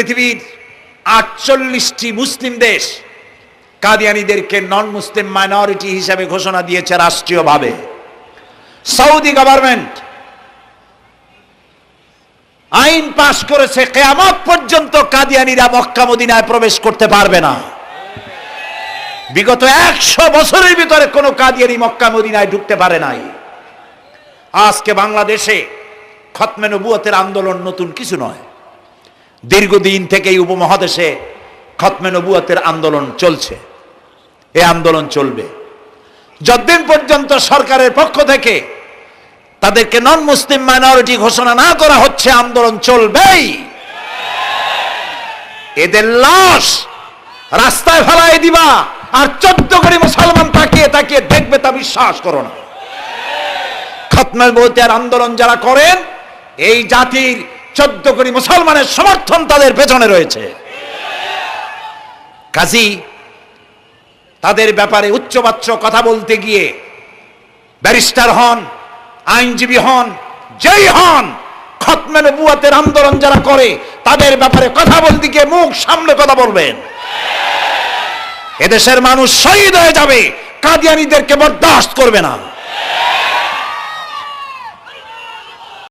পৃথিবীর 48টি মুসলিম দেশ কাদিয়ানীদেরকে নন মুসলিম মাইনরিটি হিসেবে ঘোষণা দিয়েছে রাষ্ট্রীয়ভাবে। সৌদি গভর্নমেন্ট আইন পাশ করেছে, কিয়ামত পর্যন্ত কাদিয়ানীরা মক্কা মদিনায় প্রবেশ করতে পারবে না। বিগত 100 বছরের ভিতরে কোনো কাদিয়ানী মক্কা মদিনায় ঢুকতে পারে নাই। আজকে বাংলাদেশে খতমে নবুয়তের আন্দোলন নতুন কিছু নয়। দীর্ঘদিন থেকেই উপমহাদেশে খতমে নবুয়তের আন্দোলন চলছে। এই আন্দোলন চলবে যতদিন পর্যন্ত সরকারের পক্ষ থেকে তাদেরকে নন মুসলিম মাইনরিটি ঘোষণা না করা হচ্ছে, আন্দোলন চলবেই। এদের লাশ রাস্তায় ফেলাই দিবা আর 14 কোটি মুসলমান তাকিয়ে তাকিয়ে দেখবে, তা বিশ্বাস করো না। খতমে নবুয়তের আন্দোলন যারা করেন, এই জাতির 14 কোটি মুসলমানের সমর্থন তাদের পেছনে রয়েছে। কাজী তাদের ব্যাপারে উচ্চবাচ্য কথা বলতে গিয়ে ব্যারিস্টার হন, আইনজীবী হন, যেই হন, খতমে নবুয়তের আন্দোলন যারা করে তাদের ব্যাপারে কথা বলতে গিয়ে মুখ সামনে কথা বলবেন। এদেশের মানুষ শহীদ হয়ে যাবে, কাদিয়ানীদেরকে বরদাস্ত করবে না।